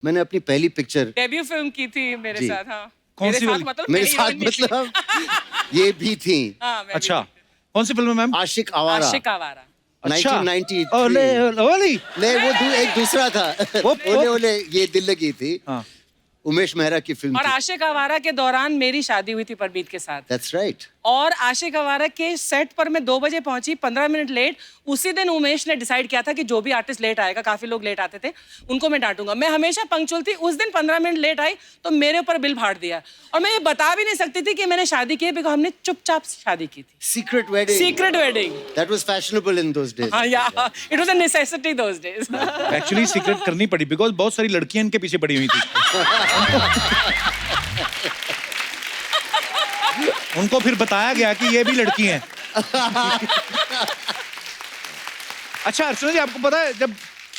मैंने अपनी पहली पिक्चर डेब्यू फिल्म की थी मेरे साथ। हाँ, कौन सी वाली? मेरे साथ मतलब ये भी थी। हाँ, मैं अच्छा, कौन सी फिल्म है मैम? आशिक आवारा। आशिक आवारा। अच्छा। 1993। ओले ओले। नहीं वो एक दूसरा था। ओले ओले ये दिल लगी थी। हाँ। उमेश मेहरा की फिल्म और थी। आशिक आवारा के दौरान मेरी शादी हुई थी परमीत के साथ। That's right. और आशिक आवारा के सेट पर मैं 2 बजे पहुंची, 15 मिनट लेट। उसी दिन उमेश ने डिसाइड किया था कि जो भी आर्टिस्ट लेट आएगा, काफी लोग लेट आते थे, उनको मैं डांटूंगा। मैं हमेशा पंक्चुअल थी। उस दिन 15 मिनट लेट आई तो मेरे ऊपर बिल फाड़ दिया। और मैं ये बता भी नहीं सकती थी कि मैंने शादी की है, बिकॉज़ हमने चुपचाप शादी की थी। Secret wedding. Secret wedding. That was fashionable in those days. हाँ, yeah, it was a necessity those days. Actually secret करनी पड़ी बिकॉज बहुत सारी लड़कियां इनके पीछे पड़ी हुई थी। उनको फिर बताया गया कि ये भी लड़की हैं। अच्छा अर्चना जी, आपको पता है जब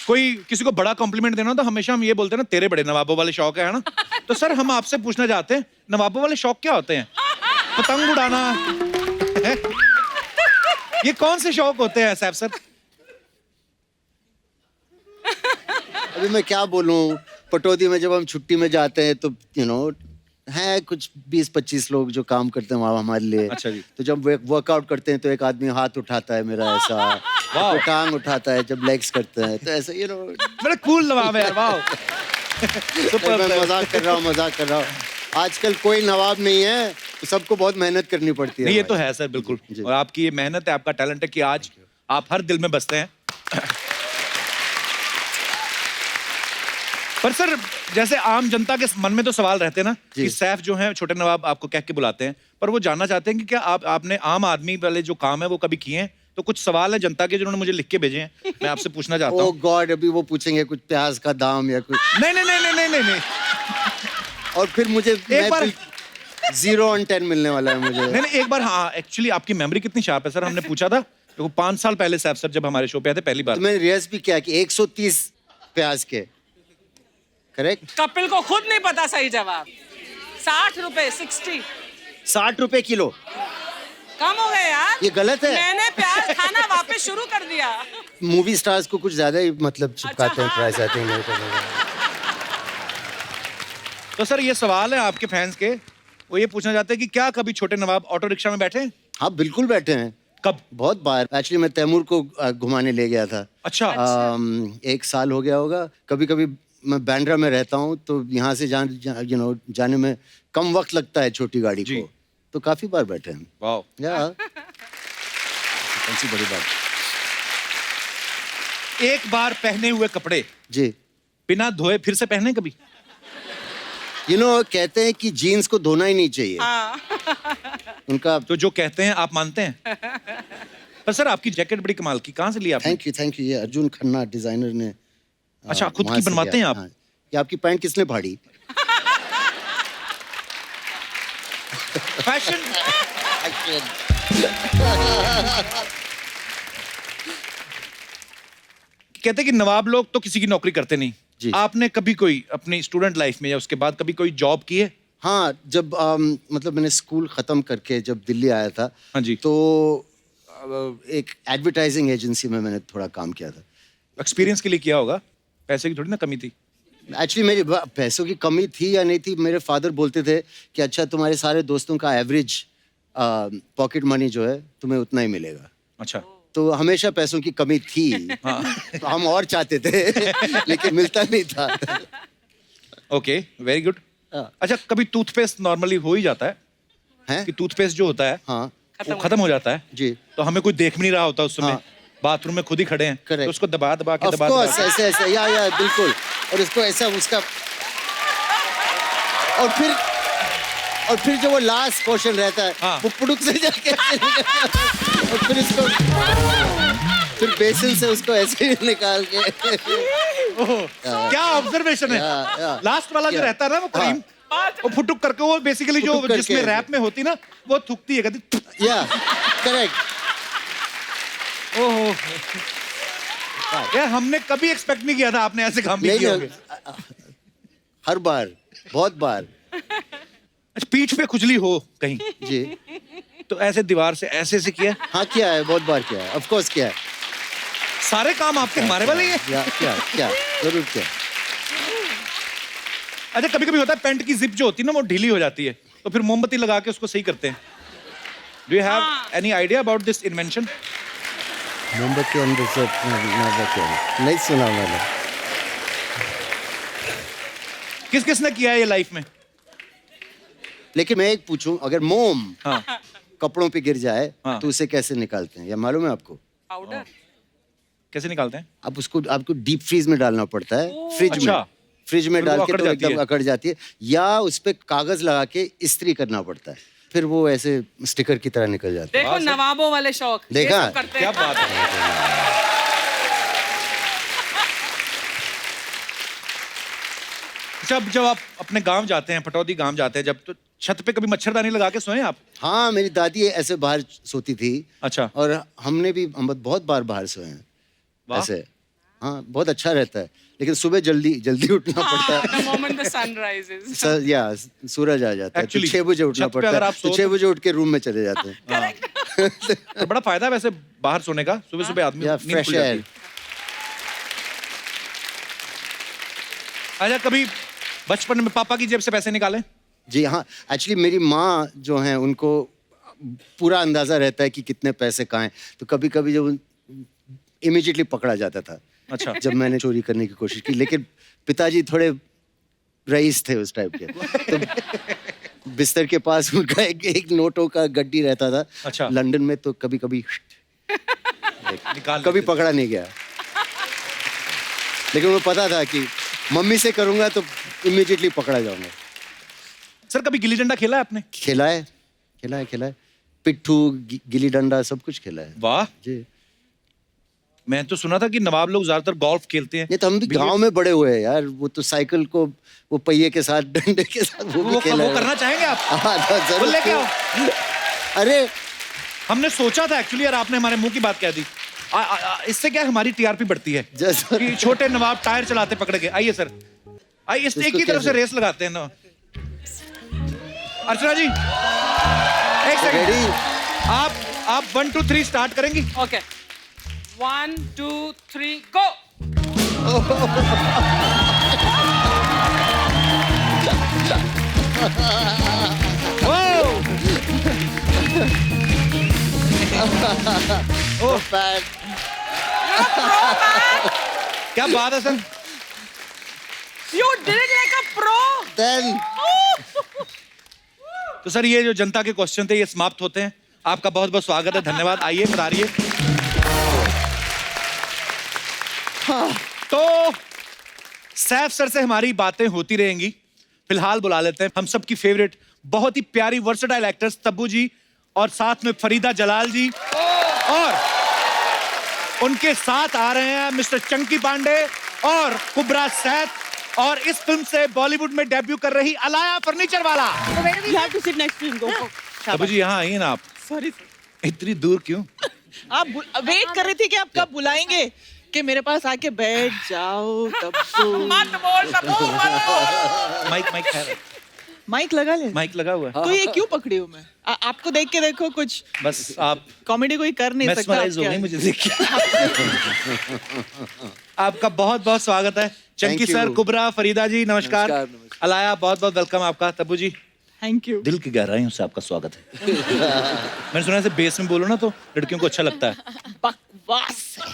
कोई किसी को बड़ा कॉम्प्लीमेंट देना हो तो हमेशा हम ये बोलते हैं ना, तेरे बड़े नवाबों वाले शौक है ना। तो सर हम आपसे पूछना चाहते हैं, नवाबों वाले शौक क्या होते हैं? पतंग उड़ाना है? ये कौन से शौक होते हैं सैफ सर? अभी मैं क्या बोलूं, पटौदी में जब हम छुट्टी में जाते हैं तो है कुछ 20-25 लोग जो काम करते हैं वहाँ हमारे लिए। अच्छा जी। तो जब वर्कआउट करते हैं तो एक आदमी हाथ उठाता है मेरा ऐसा, तो टांग उठाता है जब लेग्स करते हैं, तो ऐसा बड़े कूल नवाब है यार। वाह। मैं मजाक कर रहा हूँ। आजकल कोई नवाब नहीं है, तो सबको बहुत मेहनत करनी पड़ती है। नहीं ये तो है सर, बिल्कुल। और आपकी ये मेहनत है, आपका टैलेंट है कि आज आप हर दिल में बसते हैं। पर सर जैसे आम जनता के मन में तो सवाल रहते हैं ना कि सैफ जो है छोटे नवाब आपको कह के बुलाते हैं, पर वो जानना चाहते हैं कि क्या आपने आम आदमी वाले जो काम है वो कभी किए हैं? तो कुछ सवाल है जनता के जिन्होंने मुझे लिख के भेजे हैं, मैं आपसे पूछना चाहता हूँ। ओह गॉड, अभी वो पूछेंगे कुछ प्याज का दाम या कुछ? नहीं। और फिर मुझे एक बार 0 on 10 मिलने वाला है मुझे। नहीं एक बार। हाँ एक्चुअली आपकी मेमोरी कितनी शार्प है सर। हमने पूछा था वो 5 साल पहले सैफ सर जब हमारे शो पे आए थे पहली बार, तो मैंने रिहर्स भी किया कि 130 प्याज के। करेक्ट? कपिल को खुद नहीं पता सही जवाब। 60 रुपए, 60 रुपए किलो। कम हो गए यार। ये गलत है। मैंने प्याज खाना वापस शुरू कर दिया। मूवी स्टार्स को कुछ ज्यादा ही मतलब चिपकाते हैं हाँ। प्राइस, आई थिंक मेरे को। तो सर ये सवाल है आपके फैंस के, वो ये पूछना चाहते हैं कि क्या कभी छोटे नवाब ऑटो रिक्शा में बैठे? हाँ बिल्कुल बैठे हैं। कब? बहुत बार। एक्चुअली मैं तैमूर को घुमाने ले गया था। अच्छा। 1 साल हो गया होगा। कभी कभी मैं बांद्रा में रहता हूँ तो यहाँ से जाने में कम वक्त लगता है छोटी गाड़ी को, तो काफी बार बैठे हैं। वाह या कौन सी बड़ी बात। एक बार पहने हुए कपड़े जी बिना धोए फिर से पहने कभी? कहते हैं कि जीन्स को धोना ही नहीं चाहिए। उनका तो जो कहते हैं आप मानते हैं? पर सर आपकी जैकेट बड़ी कमाल की, कहाँ से ली आपने? Thank you. ये अर्जुन खन्ना डिजाइनर ने। अच्छा खुद की बनवाते हैं आप? हाँ। ये आपकी पैंट किसने फाड़ी? फैशन। कहते हैं कि नवाब लोग तो किसी की नौकरी करते नहीं जी। आपने कभी कोई अपनी स्टूडेंट लाइफ में या उसके बाद कभी कोई जॉब की है? हाँ, जब मतलब मैंने स्कूल खत्म करके जब दिल्ली आया था, हाँ जी, तो एक एडवर्टाइजिंग एजेंसी में मैंने थोड़ा काम किया था। एक्सपीरियंस के लिए किया होगा, पैसे की थोड़ी ना कमी थी। एक्चुअली मेरी पैसों की कमी थी या नहीं थी, मेरे फादर बोलते थे कि अच्छा तुम्हारे सारे दोस्तों का एवरेज पॉकेट मनी जो है तुम्हें उतना ही मिलेगा। अच्छा। तो हमेशा पैसों की कमी थी। हाँ। तो हम और चाहते थे लेकिन मिलता नहीं था। Okay, very good. अच्छा कभी टूथपेस्ट नॉर्मली हो ही जाता है कि टूथपेस्ट जो होता है हाँ वो खत्म हो जाता है जी, तो हमें कोई देख भी नहीं रहा होता उस समय। हाँ। बाथरूम में खुद ही खड़े हैं, Correct. तो उसको दबा दबा के ऐसे या बिल्कुल। और इसको ऐसा उसका, और फिर जो वो लास्ट पोर्शन रहता है, हाँ। वो पुड़ुक से जाके और फिर इसको फिर बेसिन से उसको ऐसे ही निकाल के। क्या ऑब्जर्वेशन है। लास्ट वाला जो रहता है ना वो क्रीम, वो फुटुक करके वो बेसिकली जो जिसमें रैप में होती ना वो थूकती है कहती। या करेक्ट। ओहो यार हमने कभी एक्सपेक्ट नहीं किया था आपने ऐसे काम भी किए होंगे। हर बार, बहुत बार। अच्छा पीठ पे खुजली हो कहीं जी, तो ऐसे दीवार से ऐसे किया? हाँ किया है, बहुत बार किया है, ऑफ कोर्स किया है। सारे काम आपके हमारे वाले ही हैं। क्या जरूर किया। अच्छा कभी कभी होता है पैंट की जिप जो होती है ना वो ढीली हो जाती है तो फिर मोमबत्ती लगा के उसको सही करते हैं. Do you have any idea about this invention? मोमबत्ती अंदर से नहीं सुना मैंने. किस किसने किया है ये लाइफ में? लेकिन मैं एक पूछूं, अगर मोम हाँ. कपड़ों पे गिर जाए हाँ. तो उसे कैसे निकालते हैं, या मालूम है आपको? पाउडर. कैसे निकालते हैं? आप उसको आपको डीप फ्रीज में डालना पड़ता है, फ्रिज अच्छा. में. फ्रिज में फिर वो डाल के अकड़ तो जाती एकदम है. अकड़ जाती है, या उस पे कागज लगा के इस्त्री करना पड़ता है, फिर वो ऐसे स्टिकर की तरह निकल जाता है. देखो नवाबों वाले शौक. ये देखा? सब करते क्या हैं. बात है. जब जब आप अपने गांव जाते हैं, पटौदी गांव जाते हैं, जब तो छत पे कभी मच्छरदानी लगा के सोए आप? हाँ, मेरी दादी ऐसे बाहर सोती थी. अच्छा. और हमने भी हम बहुत बार बाहर सोए हैं ऐसे. हाँ, बहुत अच्छा रहता है, लेकिन सुबह जल्दी जल्दी उठना पड़ता है. The moment the sun rises. या सूरज आ जाता है तो Actually, 6 बजे उठना छत पे पड़ता अगर है, आप तो सो 6 बजे उठ के रूम में चले जाते हैं. तो बड़ा फायदा है वैसे बाहर सोने का, सुबह सुबह आदमी या नींद फ्रेश खुल जाती एयर. है. अच्छा कभी बचपन में पापा की जेब से पैसे निकाले? जी हाँ, एक्चुअली मेरी माँ जो हैं उनको पूरा अंदाजा रहता है कि कितने पैसे कहाँ हैं, तो कभी कभी जब इमीडिएटली पकड़ा जाता था. अच्छा. जब मैंने चोरी करने की कोशिश की, लेकिन पिताजी थोड़े रईस थे उस टाइप के, तो बिस्तर के पास उनका एक नोटों का गड्डी रहता था. अच्छा. लंदन में, तो कभी कभी निकाल कभी लेते. पकड़ा नहीं गया, लेकिन वो पता था कि मम्मी से करूंगा तो इमीडिएटली पकड़ा जाऊंगा. सर कभी गिल्ली डंडा खेला है आपने? खेला है. पिट्ठू, गिल्ली डंडा सब कुछ खेला है. वाह. जी. मैं तो सुना था कि नवाब लोग ज्यादातर गोल्फ खेलते हैं. ये तो हम भी गांव में बड़े हुए हैं यार. वो तो साइकिल को वो पहिए के साथ, डंडे के साथ वो भी खेला वो है. करना चाहेंगे आप? हाँ, तो वो जरूर. लेके आओ. अरे हमने सोचा था एक्चुअली यार, आपने हमारे मुंह की बात कह दी. इससे क्या है, हमारी टीआरपी बढ़ती है जैसा कि छोटे नवाब टायर चलाते पकड़ के. आइए सर, आइए इस एक इसको ही तरफ से कैसे? रेस लगाते हैं ना. अर्चना जी एक सेकंड. रेडी. आप 1 2 3 स्टार्ट करेंगी? Okay. 1 2 3 go. बैड. क्या बात है sir. You did it like a pro. Then तो सर ये जो जनता के क्वेश्चन थे ये समाप्त होते हैं. आपका बहुत बहुत स्वागत है, धन्यवाद. आइए पधारिए. तो सैफ सर से हमारी बातें होती रहेंगी. फिलहाल बुला लेते हैं हम सबकी फेवरेट, बहुत ही प्यारी वर्सेटाइल एक्टर्स तब्बू जी और साथ में फरीदा जलाल जी, और उनके साथ आ रहे हैं मिस्टर चंकी पांडे और कुबरा सैफ, और इस फिल्म से बॉलीवुड में डेब्यू कर रही अलाया फर्नीचर वाला. You have to sit next to him. Go. Tabbu ji यहाँ आइए ना. आप Sorry. इतनी दूर क्यों? आप वेट कर रही थी कि आप कब बुलाएंगे कि मेरे पास आके बैठ जाओ तब तो. मत बोल तब्बू, मत बोल. माइक है. माइक लगा ले. माइक लगा हुआ है. तो ये क्यों पकड़ी हूँ मैं? आपको देख के देखो, कुछ बस आप कॉमेडी कोई कर नहीं सकता. mesmerize हो गई मुझे देख के. आपका बहुत बहुत स्वागत है. चंकी you. सर, कुबरा, फरीदा जी, नमस्कार. नमस्कार, नमस्कार. अलाया बहुत बहुत वेलकम आपका. तब्बू जी थैंक यू. दिल की गहराइयों से आपका स्वागत है. मैंने सुना है बेस में बोलो ना तो लड़कियों को अच्छा लगता है. बकवास है.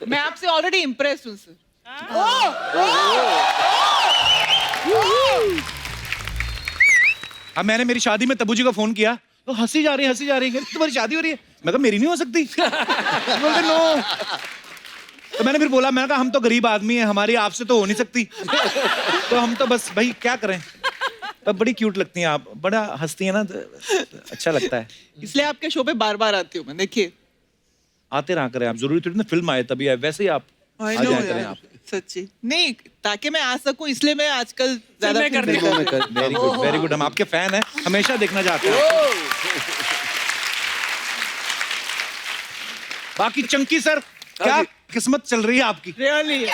मैं आपसे ऑलरेडी इम्प्रेस हूँ सर. अब मैंने मेरी शादी में तब्बू जी को फोन किया तो हंसी जा रही है. तुम्हारी शादी हो रही है? मैं कहा मेरी नहीं हो सकती. बोलते नो. तो मैंने फिर बोला, मैंने कहा हम तो गरीब आदमी हैं, हमारी आपसे तो हो नहीं सकती. तो हम तो बस भाई क्या करें. पर बड़ी क्यूट लगती हैं आप, बड़ा हंसती हैं ना, तो अच्छा लगता है. इसलिए आपके शो पे बार बार आती हूँ मैं. देखिए आते रहा करें आप, जरूरी थोड़ी ना फिल्म आए तभी आए, वैसे ही आप I आ know जाया करें यार, आप. सच्ची नहीं, ताकि मैं आ सकूं इसलिए मैं आजकल ज्यादा फिल्में करने फिल्में को कर रही हूं. Very good. हम आपके फैन हैं, हमेशा देखना चाहते हैं. बाकी चंकी सर, क्या किस्मत चल रही है आपकी? Really?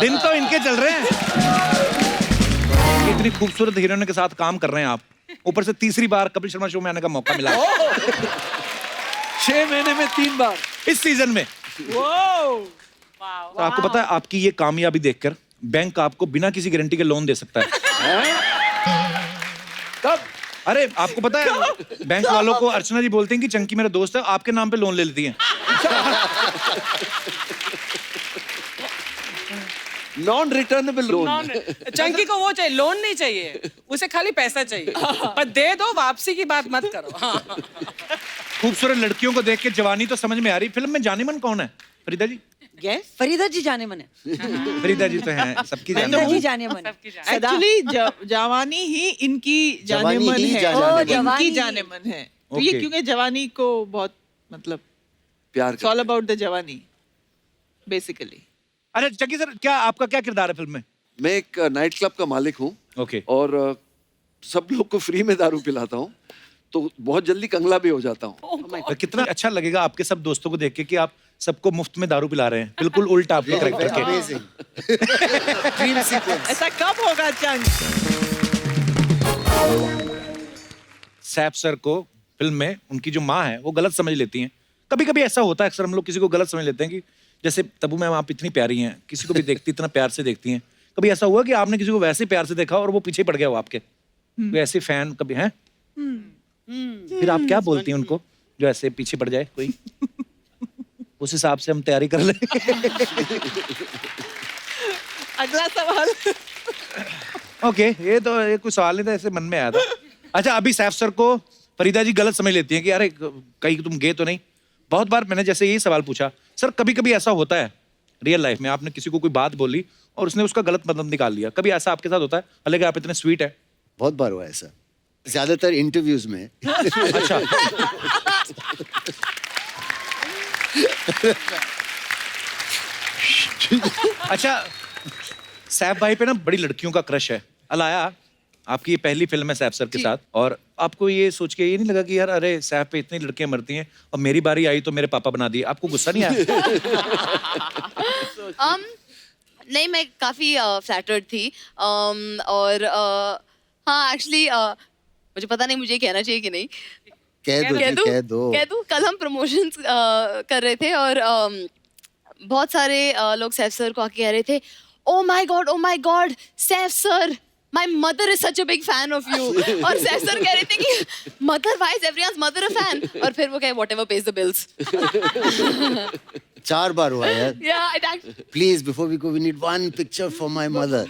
दिन तो इनके चल रहे हैं. इतनी खूबसूरत हीरोइन के साथ काम कर रहे हैं आप, ऊपर से तीसरी बार कपिल शर्मा शो में आने का मौका मिला 6 महीने में 3 बार. इस सीजन में. Wow! तो आपको पता है आपकी ये कामयाबी देखकर बैंक आपको बिना किसी गारंटी के लोन दे सकता है। कब? अरे आपको पता है बैंक वालों को अर्चना जी बोलते हैं कि चंकी मेरा दोस्त है, आपके नाम पे लोन ले लेती हैं। Non returnable loan. चंकी को वो चाहिए, लोन नहीं चाहिए, उसे खाली पैसा चाहिए, पर दे दो, वापसी की बात मत करो। हाँ। खूबसूरत लड़कियों को देख के जवानी तो समझ में आ रही। फिल्म में जानी मन कौन है? फरीदा जी? Yes? फरीदा जी जाने मन है। फरीदा जी तो हैं, सबकी जानी फरीदा मन। जी जाने मन है। सबकी जान। एक्चुअली जवानी ही इनकी जाने जवानी मन ही है, जाने मन है। इनकी जाने मन है। तो ये Okay. क्योंकि जवानी को बहुत मतलब प्यार इट्स ऑल अबाउट द जवानी बेसिकली। अरे चंकी सर, क्या आपका क्या किरदार है फिल्म में? मैं एक नाइट क्लब का मालिक हूँ ओके। और सब लोग को फ्री में दारू पिलाता हूँ, तो बहुत जल्दी कंगला भी हो जाता हूँ। तो कितना अच्छा लगेगा आपके सब दोस्तों को देख के कि आप सबको मुफ्त में दारू पिला रहे हैं, बिल्कुल उल्टा आपके कैरेक्टर के। Amazing. Dream sequence. ऐसा कब होगा चंग? सैफ सर को फिल्म में उनकी जो माँ है वो गलत समझ लेती हैं। कभी कभी ऐसा होता है, अक्सर हम लोग किसी को गलत समझ लेते हैं कि जैसे तब्बू मैम आप इतनी प्यारी हैं, किसी को भी देखती इतना प्यार से देखती हैं। कभी ऐसा हुआ कि आपने किसी को वैसे प्यार से देखा और वो पीछे पड़ गया हो आपके? कोई ऐसे फैन कभी हैं? फिर आप क्या बोलती हैं उनको जो ऐसे पीछे पड़ जाए कोई? उस हिसाब से हम तैयारी कर लें। अगला सवाल। ओके, ये कोई सवाल नहीं था, ऐसे मन में आया था। अच्छा, अभी सैफ सर को फरीदा जी गलत समझ लेती हैं कि अरे कहीं तुम गए तो नहीं। बहुत बार मैंने जैसे यही सवाल पूछा, सर कभी कभी ऐसा होता है रियल लाइफ में, आपने किसी को कोई बात बोली और उसने उसका गलत मतलब निकाल लिया, कभी ऐसा आपके साथ होता है? हालांकि आप इतने स्वीट है। बहुत बार हुआ ऐसा, ज्यादातर इंटरव्यूज में। अच्छा। अच्छा, सैफ भाई पे ना बड़ी लड़कियों का क्रश है। अलाया, आपकी ये पहली फिल्म है सैफ सर के साथ, और आपको ये सोच के ये नहीं लगा कि यार अरे सैफ पे इतनी लड़कियां मरती हैं और मेरी बारी आई तो मेरे पापा बना दिए? आपको गुस्सा नहीं आया? नहीं, मैं काफ़ी फ्लैटर्ड थी। और हाँ, एक्चुअली मुझे पता नहीं मुझे कहना चाहिए कि नहीं। कह दो जी, कह दो। कह दूं? कल हम प्रमोशंस कर रहे थे और बहुत सारे लोग सैफ सर को आके कह रहे थे, oh my god Saif sir, my mother is such a big fan of you. और सैफ सर कह रहे थे कि mother, why is everyone's mother a fan? और फिर वो कहे व्हाटएवर पेज द बिल्स। 4 बार हुआ यार। या it actually please before we go we need one picture for my mother.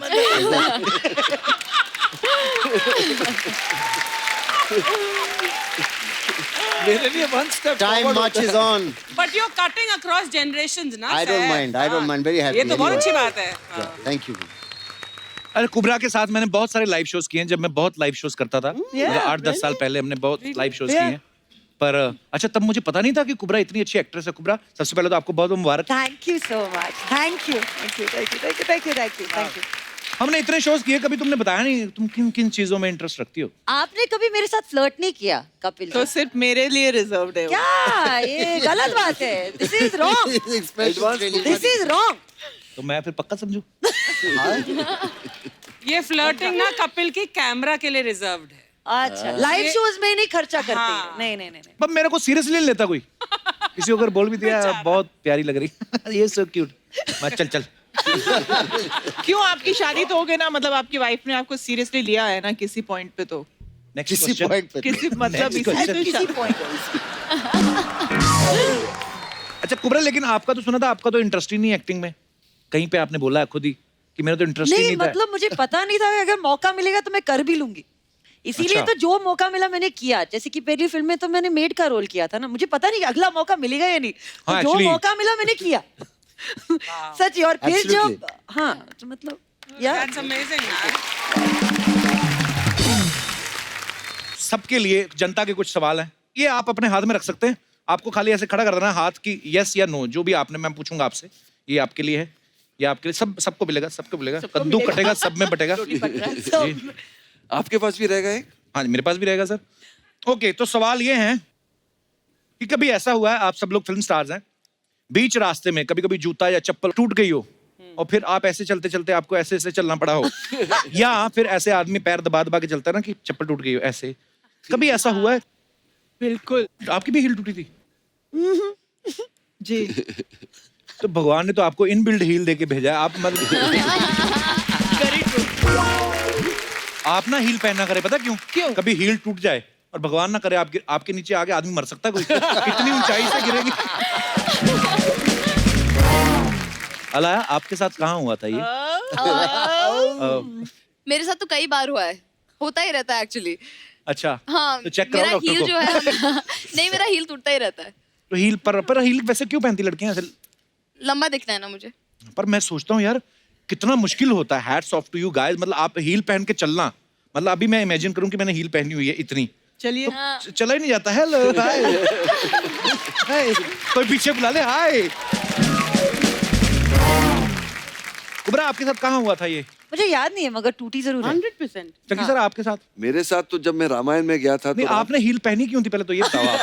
मेरे लिए one step time march is on. But you're cutting across generations, ना? I don't Seth? mind, I don't हाँ। mind, very happy ये तो बहुत anyway. अच्छी बात है। हाँ। Thank you. अरे कुबरा के साथ मैंने बहुत सारे लाइव शोज किए हैं, जब मैं बहुत लाइव शोज करता था। मतलब 8-10 साल पहले हमने बहुत लाइव शोज किए हैं। पर अच्छा, तब मुझे पता नहीं था कि कुबरा इतनी अच्छी एक्ट्रेस है। कुबरा, सबसे पहले तो आपको बहुत मुबारक। Thank you so much, thank you, thank you, thank you, thank you, thank you, thank you, thank you. हमने इतने शोज किए, कभी तुमने बताया नहीं तुम किन किन चीजों में इंटरेस्ट रखती हो। आपने कभी मेरे साथ फ्लर्ट नहीं किया कपिल तो जी? सिर्फ मेरे लिए रिजर्व्ड है वो। क्या ये गलत बात है? This is wrong, this is wrong. तो मैं फिर पक्का समझू। ये फ्लर्टिंग ना कपिल की कैमरा के लिए रिजर्व्ड है। अच्छा, लाइव शोज में नहीं खर्चा करते। हाँ। नहीं नहीं नहीं नहीं। पर मेरे को सीरियसली नहीं लेता कोई। किसी को अगर बोल भी दिया बहुत प्यारी लग रही, ये सो क्यूट, मैं चल। क्यों, आपकी शादी तो हो गई ना, मतलब आपकी वाइफ ने आपको सीरियसली लिया है ना किसी पॉइंट पे? तो नेक्स्ट किसी क्वेश्चन। पॉइंट पे किसी मतलब Next question. इसी किसी पॉइंट अच्छा कुबरा, लेकिन आपका तो सुना था आपका तो इंटरेस्ट ही नहीं एक्टिंग में। कहीं पे आपने बोला है खुद ही कि मेरा तो इंटरेस्ट ही नहीं, नहीं था। मतलब मुझे पता नहीं था कि अगर मौका मिलेगा तो मैं कर भी लूंगी, इसीलिए अच्छा। तो जो मौका मिला मैंने किया। जैसे कि पहली फिल्म में तो मैंने मेड का रोल किया था ना, मुझे पता नहीं कि अगला मौका मिलेगा या नहीं, तो हाँ, जो actually- मौका मिला मैंने किया। सच। और फिर Absolutely. जब हाँ, तो मतलब यार That's amazing, यार। सबके लिए जनता के कुछ सवाल हैं, ये आप अपने हाथ में रख सकते हैं। आपको खाली ऐसे खड़ा कर देना है हाथ की यस या नो, जो भी आपने, मैं पूछूंगा आपसे। ये आपके लिए है, ये आपके लिए, सबको मिलेगा, सबको मिलेगा। कद्दू कटेगा, सब में बटेगा। जी। आपके पास भी रहेगा एक? हाँ, मेरे पास भी रहेगा सर। ओके, तो सवाल ये है कि कभी ऐसा हुआ है, आप सब लोग फिल्म स्टार्स हैं, बीच रास्ते में कभी कभी जूता या चप्पल टूट गई हो और फिर आप ऐसे चलते चलते आपको ऐसे ऐसे चलना पड़ा हो, या फिर ऐसे आदमी पैर दबा दबा के चलता है ना कि चप्पल टूट गई हो, ऐसे कभी ऐसा हुआ है? बिल्कुल आपकी भी हील टूटी थी? जी। तो भगवान ने तो आपको इनबिल्ड हील देके भेजा है, आप मतलब आप ना हील पहनना करे, पता क्यों? कभी हील टूट जाए और भगवान ना करे आपके नीचे आगे आदमी मर सकता है कोई, इतनी ऊंचाई से गिरेगी। अलाया, आपके साथ कहाँ हुआ था ये? मेरे साथ तो कई बार हुआ है, होता ही रहता है एक्चुअली। अच्छा, हाँ, तो चेक मेरा कराओ डॉक्टर हील को। जो है नहीं, मेरा हील टूटता ही रहता है। तो हील पर हील वैसे क्यों पहनती लड़कियां ऐसे? लंबा दिखना है ना मुझे। पर मैं सोचता हूँ यार कितना मुश्किल होता है। Hats off to you guys, मतलब आप हील पहन के चलना, मतलब अभी मैं इमेजिन करूँ कि मैंने हील पहनी हुई है इतनी, चलिए तो चला ही नहीं जाता। हेलो, हाय हाय, कोई पीछे बुला ले, हाय। कुबरा, आपके साथ कहाँ हुआ था ये? मुझे याद नहीं है मगर टूटी जरूर है। 100%। चंकी सर, आपके साथ? मेरे साथ तो जब मैं रामायण में गया था नहीं, तो आपने हील पहनी क्यों थी पहले तो ये बताओ आप।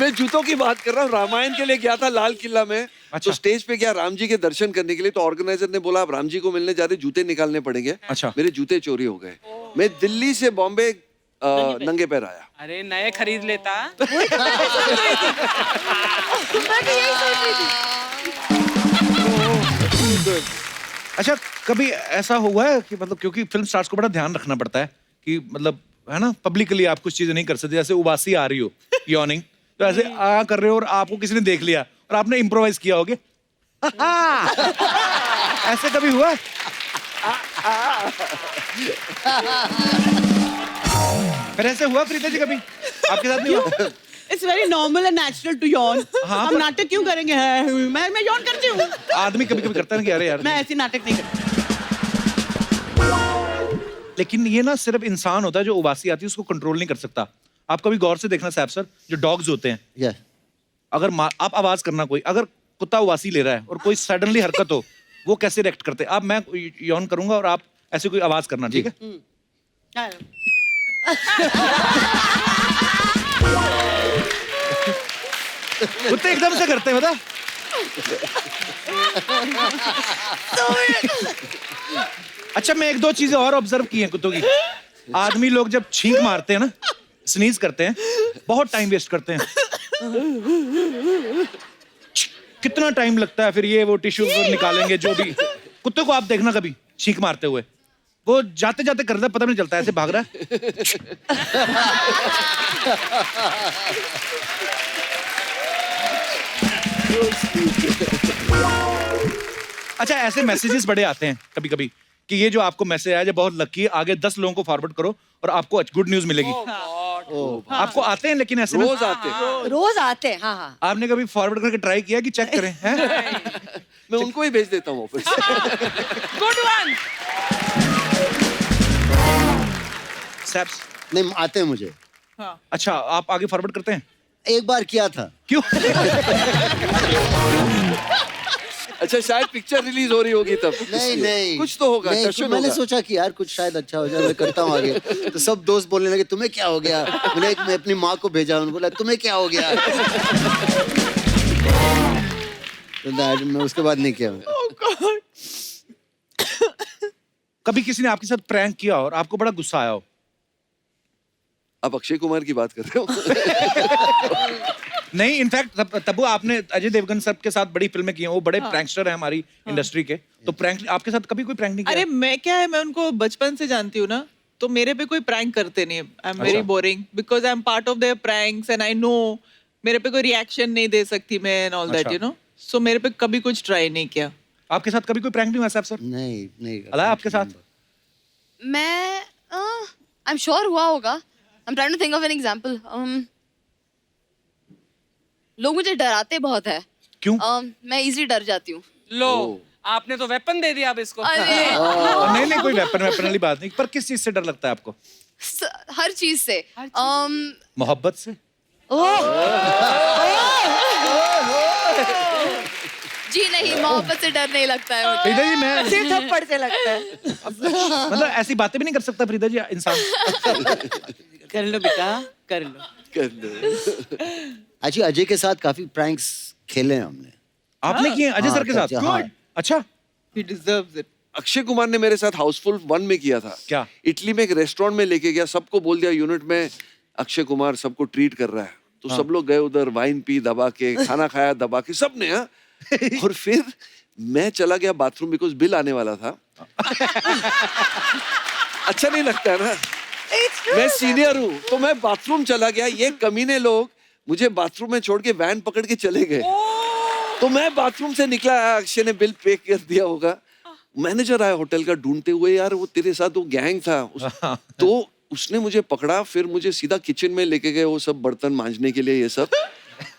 मैं जूतों की बात कर रहा हूँ। रामायण के लिए गया था लाल किला में। अच्छा। तो स्टेज पे गया राम जी के दर्शन करने के लिए, तो ऑर्गेनाइजर ने बोला आप राम जी को मिलने जा रहे, जूते निकालने पड़ेंगे। अच्छा। मेरे जूते चोरी हो गए। मैं दिल्ली से बॉम्बे नंगे पैर आया। अरे नए खरीद लेता। अच्छा, कभी ऐसा हुआ है कि मतलब, क्योंकि फिल्म स्टार्स को बड़ा ध्यान रखना पड़ता है कि मतलब है ना, पब्लिकली आप कुछ चीजें नहीं कर सकते, जैसे उबासी आ रही हो, यॉर्निंग, तो ऐसे आ कर रहे हो और आपको किसी ने देख लिया और आपने इम्प्रोवाइज किया होगे। ऐसे कभी हुआ है? फिर ऐसे हुआ प्रीता जी कभी आपके साथ? नहीं हुआ? It's very normal and natural to yawn. हाँ, हम पर- नाटक क्यों करेंगे? मैं यॉन करती हूँ। आदमी कभी कभी करता है ना कि अरे यार। मैं ऐसी नाटक नहीं करती। लेकिन ये ना सिर्फ इंसान होता है जो उबासी आती है उसको कंट्रोल नहीं कर सकता। आप कभी गौर से देखना सैफ सर, जो डॉग्स होते हैं, या अगर आप आवाज करना, कोई अगर कुत्ता उबासी ले रहा है और कोई सडनली हरकत हो, वो कैसे रिएक्ट करते हैं? मैं यौन करूंगा और आप ऐसे कोई आवाज करना, ठीक है? कुत्ते एकदम से करते हैं, बता। अच्छा, मैं एक दो चीजें और ऑब्जर्व की हैं कुत्तों की। आदमी लोग जब छींक मारते हैं ना, स्नीज करते हैं, बहुत टाइम वेस्ट करते हैं। कितना टाइम लगता है, फिर ये वो टिश्यू निकालेंगे, जो भी। कुत्ते को आप देखना कभी छींक मारते हुए, वो जाते जाते करता है, पता भी नहीं चलता, ऐसे भाग रहा है। अच्छा, ऐसे मैसेजेस बड़े आते हैं कभी कभी कि ये जो आपको मैसेज आया, जो बहुत लकी है, आगे 10 लोगों को फॉरवर्ड करो और आपको गुड न्यूज मिलेगी। आपको आते हैं लेकिन ऐसे रोज आते हैं। रोज आते हैं। हाँ हाँ। आपने कभी फॉरवर्ड करके ट्राई किया कि चेक करें? हैं? मैं उनको ही भेज देता हूँ ऑफिस। Good one. सैप्स, नहीं आते हैं मुझे। अच्छा, आप आगे फॉरवर्ड करते हैं? एक बार किया था। क्यों? अच्छा, शायद पिक्चर रिलीज हो रही होगी तब। नहीं नहीं, कुछ तो होगा, नहीं, टशन मैंने होगा। सोचा कि यार कुछ शायद अच्छा हो जाए, मैं करता हूँ आगे। तो सब दोस्त बोलने लगे तुम्हें क्या हो गया। मैं अपनी माँ को भेजा, उन्होंने बोला तुम्हें क्या हो गया। तो मैं उसके बाद नहीं किया। कभी किसी ने आपके साथ प्रैंक किया और आपको बड़ा गुस्सा आया हो? आप अक्षय कुमार की बात कर रहे हो? नहीं, इनफैक्ट तब आपने अजय देवगन सर के साथ बड़ी फिल्में की हैं, वो बड़े प्रैंकस्टर हैं हमारी इंडस्ट्री के। तो प्रैंक आपके साथ कभी कोई प्रैंक नहीं किया? अरे मैं क्या है, मैं उनको बचपन से जानती हूँ ना, तो मेरे पे कोई प्रैंक करते नहीं। I am very boring because I am part of their pranks and I know मेरे पे कोई रिएक्शन नहीं दे सकती मैं and all that, you know. So मेरे पे कभी कुछ ट्राई नहीं किया। आपके साथ कभी कोई प्रैंक नहीं हुआ साहब सर? नहीं नहीं। अलाया, आपके साथ? मैं आई एम श्योर हुआ होगा। I am trying to think of an example. लोग मुझे डराते बहुत है। क्यों? मैं इजीली डर जाती हूँ। लो, आपने तो वेपन दे दिया अब इसको। अरे नहीं नहीं, कोई वेपन वाली बात नहीं। पर किस चीज से डर लगता है आपको? हर चीज से। मोहब्बत से? जी नहीं, मोहब्बत से डर नहीं लगता है मुझे। फरीदा जी, मैं सिर थप्पड़ से लगता है। मतलब ऐसी बातें भी नहीं कर सकता फरीदा जी इंसान? कर लो बेटा, कर लो। कर लो। अच्छा, अजय के साथ काफी प्रैंक्स खेले हैं हमने। आपने किए अजय सर के साथ? हाँ। अच्छा, He deserves it. Akshay Kumar ने मेरे साथ हाउसफुल 1 में किया था। क्या? इटली में एक रेस्टोरेंट में लेके गया, सबको बोल दिया यूनिट में अक्षय कुमार सबको ट्रीट कर रहा है। तो सब लोग गए उधर, वाइन पी दबा के, खाना खाया दबा के, सबने। हाँ, और फिर मैं चला गया बाथरूम बिकॉज बिल आने वाला था। अच्छा नहीं लगता है ना, मैं सीनियर हूँ, तो मैं बाथरूम चला गया। ये कमीने लोग मुझे बाथरूम में छोड़ के वैन पकड़ के चले गए। तो मैं बाथरूम से निकला, अक्षय ने बिल पे कर दिया होगा। मैनेजर आया होटल का ढूंढते हुए, यार वो तेरे साथ वो गैंग था तो उसने मुझे पकड़ा, फिर मुझे सीधा किचन में लेके गए वो सब बर्तन मांजने के लिए, ये सब।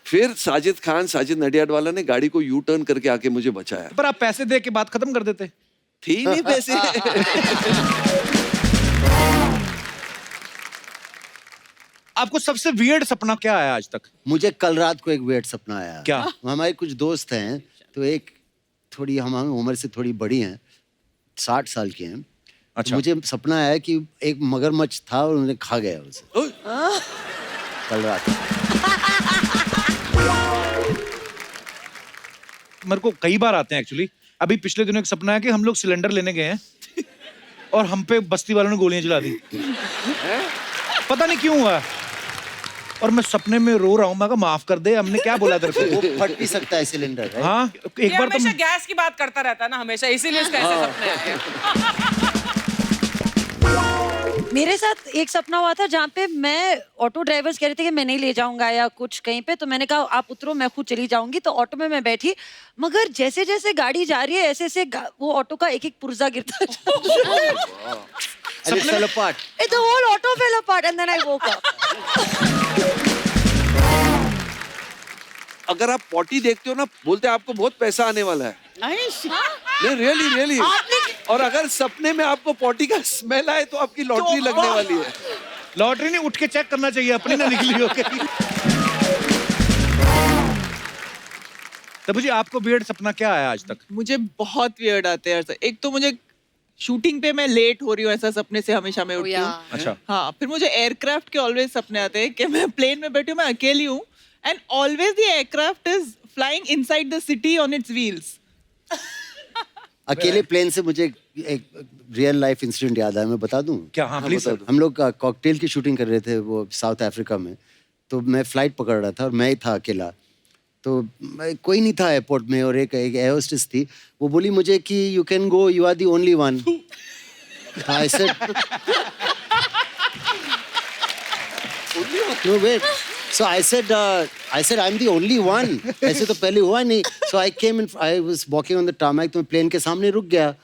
फिर साजिद नडियाड वाला ने गाड़ी को यू टर्न करके आके मुझे बचाया। पर आप पैसे दे के बात खत्म कर देते। थी नहीं पैसे। आपको सबसे वियर्ड सपना क्या आया आज तक? मुझे कल रात को एक वेट सपना आया। क्या? हमारे कुछ दोस्त हैं, तो एक थोड़ी हमारी उम्र से थोड़ी बड़ी हैं, 60 साल की हैं। अच्छा। मुझे सपना आया कि एक मगरमच्छ था और उन्हें खा गया उसे कल रात। मेरे को कई बार आते हैं एक्चुअली। अभी पिछले दिनों एक सपना है कि हम लोग सिलेंडर लेने गए हैं और हम पे बस्ती वालों ने गोलियां चला दी। पता नहीं क्यों हुआ, और मैं सपने में रो रहा हूँ। मैं कहा माफ कर दे, हमने क्या बोला तेरे को। वो फट भी सकता है सिलेंडर। हाँ, ये एक बार हमेशा तो गैस की बात करता रहता है ना हमेशा, इसीलिए उसका ऐसे सपने आते हैं। मेरे साथ एक सपना हुआ था जहाँ पे मैं, ऑटो ड्राइवर्स कह रहे थे कि मैं नहीं ले जाऊंगा या कुछ कहीं पे, तो मैंने कहा आप उतरो, मैं खुद चली जाऊंगी। तो ऑटो में मैं बैठी, मगर जैसे जैसे गाड़ी जा रही है ऐसे ऐसे वो ऑटो का एक एक पुर्जा गिरता And it fell apart. The whole auto fell apart and then I woke up. अगर आप पॉटी देखते हो ना, बोलते हैं आपको बहुत पैसा आने वाला है। नहीं, रियली। और अगर सपने में आपको पॉटी का स्मेल आए तो आपकी लॉटरी लगने वाली है। लॉटरी नहीं, उठ के चेक करना चाहिए अपनी ना निकली हो कहीं। तब जी आपको वियर्ड सपना क्या आया आज तक? मुझे बहुत वियर्ड आते हैं। एक तो मुझे शूटिंग पे मैं लेट हो रही हूँ, ऐसा सपने से हमेशा मैं उठती हूँ। अच्छा। हाँ, फिर मुझे एयरक्राफ्ट के ऑलवेज सपने आते हैं कि मैं प्लेन में बैठी हूँ, मैं अकेली हूँ, and always the aircraft is flying inside the city on it's wheels. अकेले प्लेन से मुझे एक रियल लाइफ इंसिडेंट याद आया, मैं बता दूं? क्या? हाँ प्लीज सर। हम लोग कॉकटेल की शूटिंग कर रहे थे वो साउथ अफ्रीका में। तो मैं फ्लाइट पकड़ रहा था और मैं ही था अकेला। तो कोई नहीं था एयरपोर्ट में, और एक एयर होस्टेस थी। वो बोली मुझे कि you can go, you are the only one. I said no wait, so I said I am the only one. ऐसे तो पहले हुआ नहीं। So I came in, I was walking on the tarmac, तो मैं प्लेन के सामने रुक गया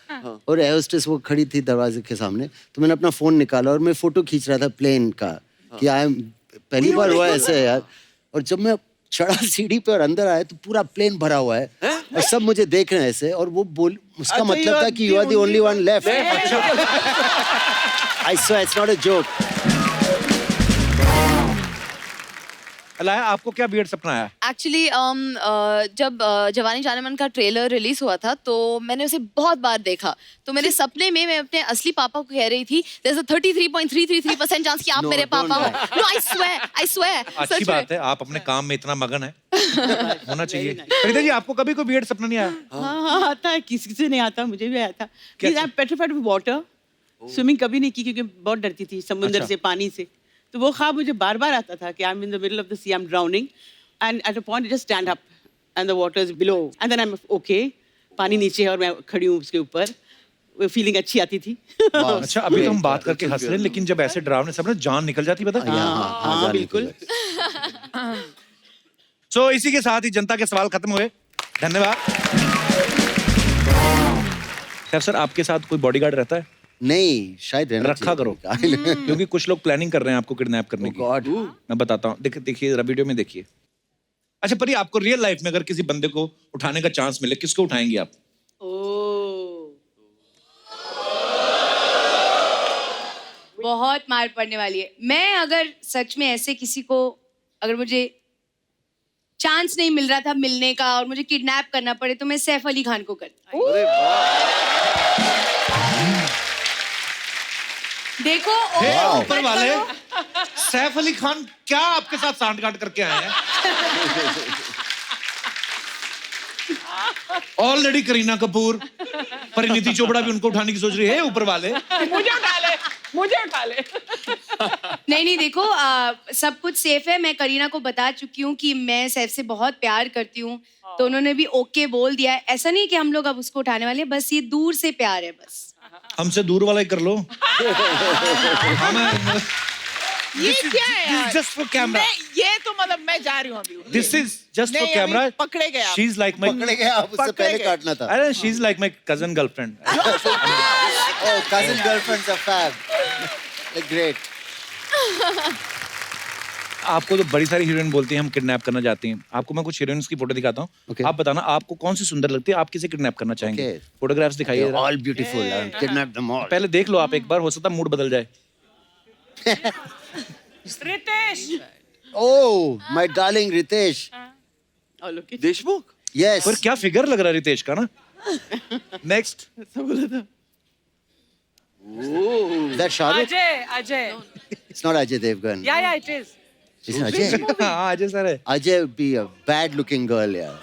और एयर होस्टेस वो खड़ी थी दरवाजे के सामने। तो मैंने अपना फोन निकाला और मैं फोटो खींच रहा था प्लेन का कि आई एम, पहली बार हुआ ऐसे यार। और जब मैं चढ़ा सीढ़ी पे और अंदर आया तो पूरा प्लेन भरा हुआ है और सब मुझे देख रहे हैं ऐसे। और वो बोल, उसका मतलब था कि you are the only one left. I swear it's not a joke. Alaya, आपको क्या वियर्ड सपना आया? एक्चुअली जब जवानी जाने मन का ट्रेलर रिलीज हुआ था तो मैंने उसे बहुत बार देखा। तो मेरे सपने में मैं अपने असली पापा को कह रही थी देयर इज अ 33.333% चांस कि आप मेरे पापा हो। No, I swear. अच्छी बात है, आप अपने काम में इतना मगन है, होना चाहिए। फरीदा जी, आपको कभी कोई वियर्ड सपना नहीं आया? हाँ आता है, किसी से नहीं आता, मुझे भी आया था। I am petrified with water. Swimming कभी नहीं की क्योंकि बहुत डरती थी समुद्र से, पानी से। तो वो ख्वाब मुझे बार बार आता था कि I am in the middle of the sea, I am drowning and at a point just stand up and the water is below and then I am okay, पानी नीचे है और मैं खड़ी हूँ उसके ऊपर। वो फीलिंग अच्छी आती थी। अच्छा, अभी तो हम बात करके हंस रहे हैं, लेकिन जब ऐसे डरावने सपने, जान निकल जाती, पता है? हाँ बिल्कुल। सो इसी के साथ ही जनता के सवाल खत्म हुए। धन्यवाद। सर, आपके साथ कोई बॉडीगार्ड रहता है? नहीं, शायद रहना रखा करो, क्योंकि कुछ लोग प्लानिंग कर रहे हैं आपको किडनैप करने की। गॉड, मैं बताता हूँ, देखिए वीडियो में देखिए। अच्छा परी, आपको रियल लाइफ में अगर किसी बंदे को उठाने का चांस मिले, किसको उठाएंगे आप? बहुत मार पड़ने वाली है। मैं अगर सच में ऐसे किसी को, अगर मुझे चांस नहीं मिल रहा था मिलने का और मुझे किडनैप करना पड़े, तो मैं सैफ अली खान को करती। देखो ऊपर वाले सैफ अली खान क्या आपके साथ सांठगांठ करके आए हैं? ऑलरेडी करीना कपूर, परिणीति चोपड़ा भी उनको उठाने की सोच रही है ऊपर वाले। मुझे उठा ले, मुझे उठा ले। नहीं देखो सब कुछ सेफ है। मैं करीना को बता चुकी हूँ कि मैं सैफ से बहुत प्यार करती हूँ, तो उन्होंने भी ओके बोल दिया है। ऐसा नहीं कि हम लोग अब उसको उठाने वाले हैं, बस ये दूर से प्यार है बस। हमसे दूर वाला ही कर लो। ये क्या है यार? Just for camera. ये तो मतलब मैं जा रही हूँ अभी। दिस इज जस्ट फॉर नहीं, कैमरा। अभी पकड़े गए आप। शी इज लाइक माय, पकड़े गए आप, उससे पकड़े पहले गए। काटना था। अरे she is like my cousin girlfriend. Oh, cousin girlfriends are fab. They're great. आपको तो बड़ी सारी हीरोइन बोलती हैं हम किडनैप करना चाहती हैं। आपको मैं कुछ हीरोइंस की फोटो दिखाता हूँ। Okay. आप बताना आपको कौन सी सुंदर लगती है, आप किसे किडनैप करना चाहेंगे। Okay. फोटोग्राफ्स दिखाइए They're जरा। all beautiful. I'll kidnap them all. पहले देख लो आप एक बार, हो सकता है मूड बदल जाए। Ritesh. Oh, my darling Ritesh. और लोग के देशमुख Yes. पर क्या फिगर लग रहा है रितेश का ना। नेक्स्ट। ऐसा बोला था। Is that Shah Rukh? Ajay, Ajay. It's not Ajay Devgan. या इट इज। It's Ajay. हाँ अजय सर है। Ajay would be a bad-looking girl, yeah.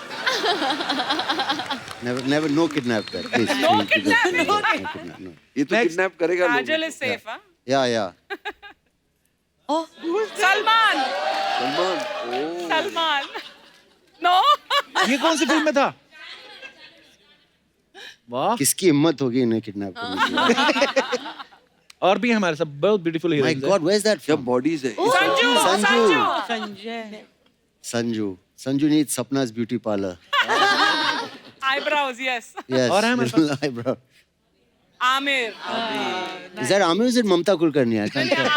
Never, no kidnap that. Please, No please, kidnap, please, no no kidnap, no. ये तो Next. Kidnap करेगा काजल लोगों is safe हाँ। Yeah, yeah. Salman, को। Salman Salman. No. ये कौन सी फिल्म में था? वाह। किसकी हिम्मत होगी इन्हें किडनैप करने की? और भी हमारे सब बहुत beautiful My heroines God, where's that क्या from? बॉडीज है Sanju, Sanju. Sanju. Sanjay. Sanju needs Sapna's beauty parlor. Eyebrows, yes. Yes. और है हमारे little eyebrow. Aamir. Is that Amir or is it Mamta Kulkarni? I can't tell.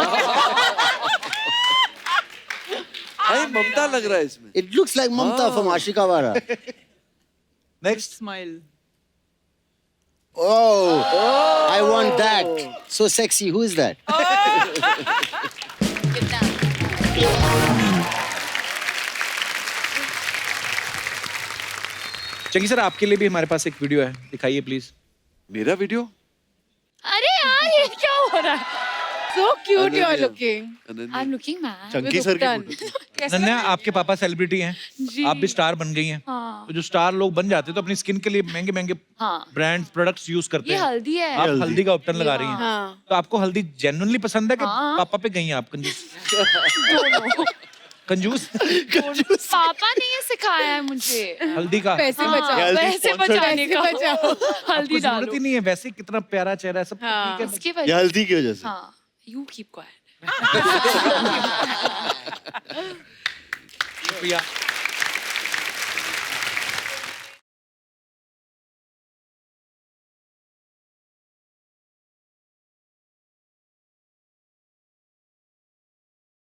भाई ममता लग रहा है इसमें It looks like Mamta from Ashika Wara. Next. Smile. Oh, I want that. So sexy. Who is that? Chunky sir आपके लिए भी हमारे पास एक वीडियो है, दिखाइए प्लीज। मेरा वीडियो अरे यार ये क्या हो रहा है? So cute you are looking. Ananya. I'm looking mad. Chunky with sir की Upton. नन्या आपके पापा सेलिब्रिटी हैं, आप भी स्टार बन गई हैं। हाँ। तो जो स्टार लोग बन जाते हैं तो अपनी स्किन के लिए महंगे महंगे हाँ। ब्रांड प्रोडक्ट्स यूज करते ये हैं। हल्दी है। आप हल्दी का उपटन लगा रही हैं। हाँ। तो आपको हल्दी जेन्युइनली पसंद है कि हाँ। पापा पे गई हैं आप कंजूस? कंजूस। पापा ने ये सिखाया है मुझे। हल्दी का पैसे बचाओ, पैसे बचाने का। आपको हल्दी जरूरत डालो। ही नहीं है, वैसे कितना प्यारा चेहरा है, सब ठीक है। उसके ये वजह हल्दी की वजह से. हाँ, you keep quiet. शुक्रिया।